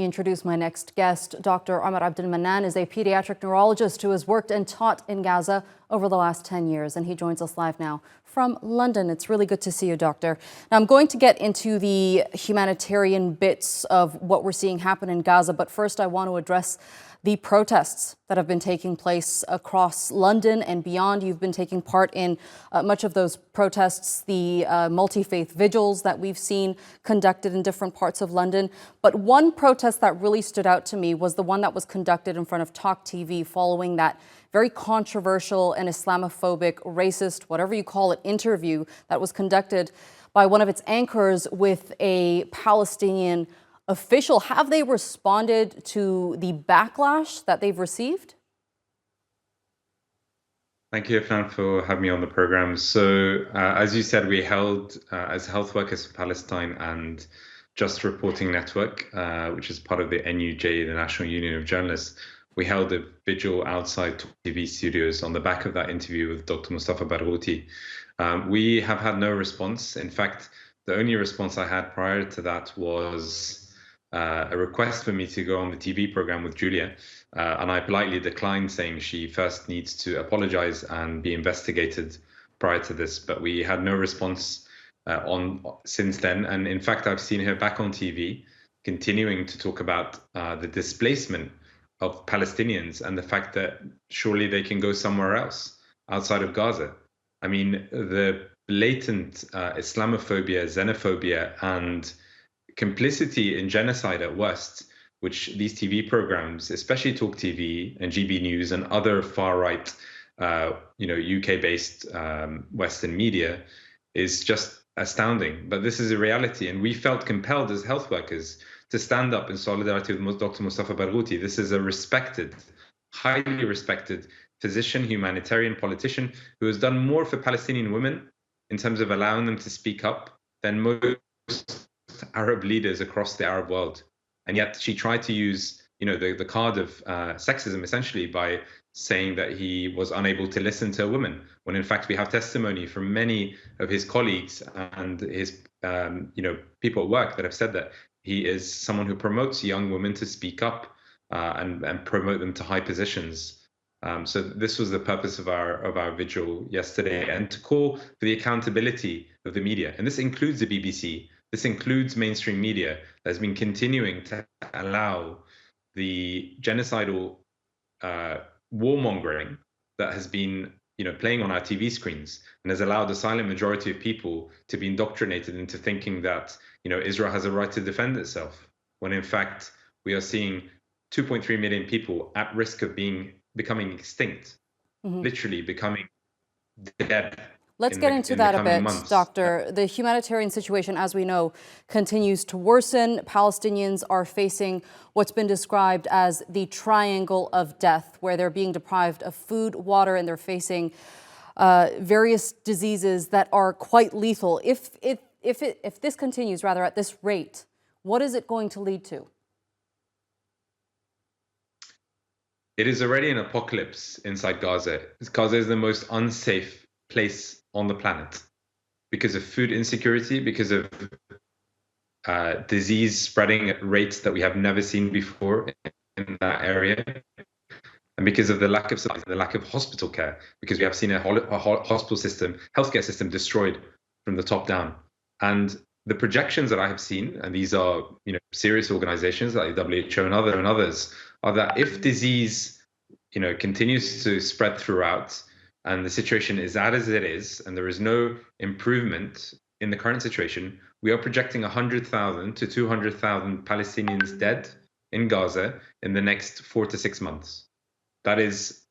introduce my next guest. Dr. Omar Abdelmanan is a pediatric neurologist who has worked and taught in Gaza over the last 10 years, and he joins us live now from London. It's really good to see you, Doctor. Now, I'm going to get into the humanitarian bits of what we're seeing happen in Gaza, but first I want to address the protests that have been taking place across London and beyond. You've been taking part in much of those protests, the multi-faith vigils that we've seen conducted in different parts of London. But one protest that really stood out to me was the one that was conducted in front of TalkTV following that very controversial and Islamophobic, racist, whatever you call it, interview that was conducted by one of its anchors with a Palestinian official. Have they responded to the backlash that they've received? Thank you, Afnan, for having me on the program. So, as you said, we held, as Health Workers for Palestine and Just Reporting Network, which is part of the NUJ, the National Union of Journalists, we held a vigil outside TV studios on the back of that interview with Dr. Mustafa Barghouti. We have had no response. In fact, the only response I had prior to that was a request for me to go on the TV program with Julia, and I politely declined, saying she first needs to apologize and be investigated prior to this. But we had no response since then, and in fact, I've seen her back on TV, continuing to talk about the displacement of Palestinians and the fact that surely they can go somewhere else outside of Gaza. I mean, the blatant Islamophobia, xenophobia, and complicity in genocide at worst, which these TV programs, especially Talk TV and GB News and other far-right, UK-based Western media, is just astounding. But this is a reality, and we felt compelled as health workers to stand up in solidarity with Dr. Mustafa Barghouti. This is a respected, highly respected physician, humanitarian, politician who has done more for Palestinian women in terms of allowing them to speak up than most Arab leaders across the Arab world. And yet she tried to use, the card of sexism, essentially, by saying that he was unable to listen to a woman, when in fact we have testimony from many of his colleagues and his, people at work that have said that he is someone who promotes young women to speak up and promote them to high positions. So this was the purpose of our vigil yesterday, and to call for the accountability of the media. And this includes the BBC. This includes mainstream media that has been continuing to allow the genocidal warmongering that has been, playing on our TV screens, and has allowed the silent majority of people to be indoctrinated into thinking that, Israel has a right to defend itself, when in fact we are seeing 2.3 million people at risk of becoming extinct, literally becoming dead. Let's get into that a bit, months. Doctor. The humanitarian situation, as we know, continues to worsen. Palestinians are facing what's been described as the triangle of death, where they're being deprived of food, water, and they're facing various diseases that are quite lethal. If this continues, rather, at this rate, what is it going to lead to? It is already an apocalypse inside Gaza. Gaza is the most unsafe place on the planet because of food insecurity, because of disease spreading at rates that we have never seen before in that area, and because of the lack of supplies, the lack of hospital care, because we have seen a hospital system, healthcare system destroyed from the top down. And the projections that I have seen, and these are serious organizations like WHO and others, are that if disease continues to spread throughout, and the situation is as it is, and there is no improvement in the current situation, we are projecting 100,000 to 200,000 Palestinians dead in Gaza in the next 4 to 6 months. That is,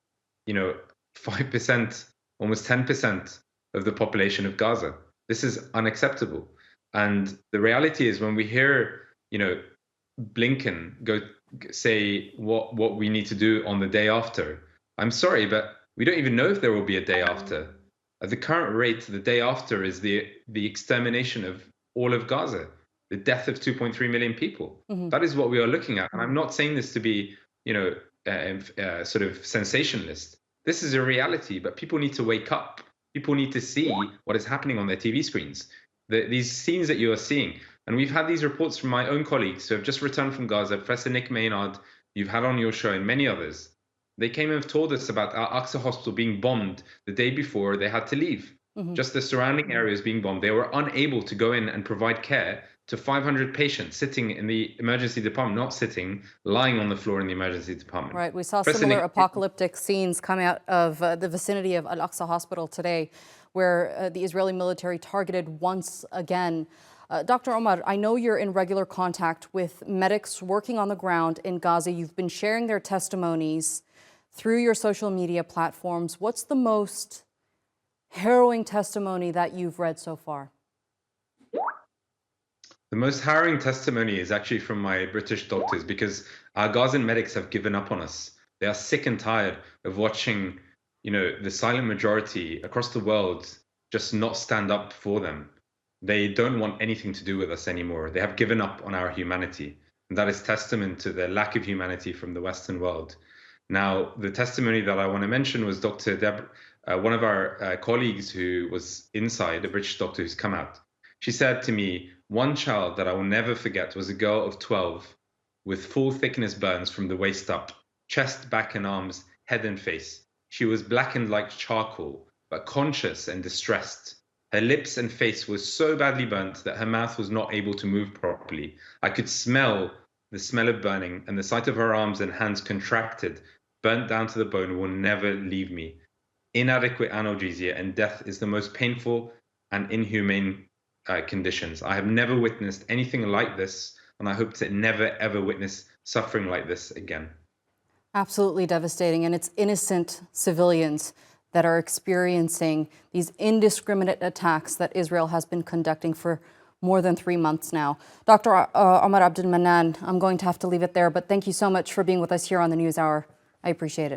5%, almost 10% of the population of Gaza. This is unacceptable. And the reality is, when we hear, Blinken go say what we need to do on the day after, I'm sorry, but we don't even know if there will be a day after. At the current rate, the day after is the extermination of all of Gaza, the death of 2.3 million people. That is what we are looking at. And I'm not saying this to be, sort of sensationalist. This is a reality, but people need to wake up. People need to see what is happening on their TV screens. These scenes that you are seeing, And we've had these reports from my own colleagues who have just returned from Gaza, Professor Nick Maynard, you've had on your show, and many others. They came and have told us about Al-Aqsa Hospital being bombed the day before they had to leave. Just the surrounding areas being bombed. They were unable to go in and provide care to 500 patients sitting in the emergency department, not sitting, lying on the floor in the emergency department. Right, we saw Professor similar Nick, apocalyptic scenes come out of the vicinity of Al-Aqsa Hospital today, where the Israeli military targeted once again. Dr. Omar, I know you're in regular contact with medics working on the ground in Gaza. You've been sharing their testimonies through your social media platforms. What's the most harrowing testimony that you've read so far? the most harrowing testimony is actually from my British doctors, because our Gazan medics have given up on us. They are sick and tired of watching, the silent majority across the world just not stand up for them. They don't want anything to do with us anymore. They have given up on our humanity. And that is testament to the lack of humanity from the Western world. Now, the testimony that I want to mention was Dr. One of our colleagues who was inside, a British doctor who's come out. She said to me, one child that I will never forget was a girl of 12 with full thickness burns from the waist up, chest, back and arms, head and face. She was blackened like charcoal, but conscious and distressed. Her lips and face were so badly burnt that her mouth was not able to move properly. I could smell the smell of burning, and the sight of her arms and hands contracted, burnt down to the bone, will never leave me. Inadequate analgesia, and death is the most painful and inhumane conditions. I have never witnessed anything like this, and I hope to never, ever witness suffering like this again. Absolutely devastating, and it's innocent civilians that are experiencing these indiscriminate attacks that Israel has been conducting for more than 3 months now. Dr. Omar Abdel Manan, I'm going to have to leave it there, but thank you so much for being with us here on the NewsHour. I appreciate it.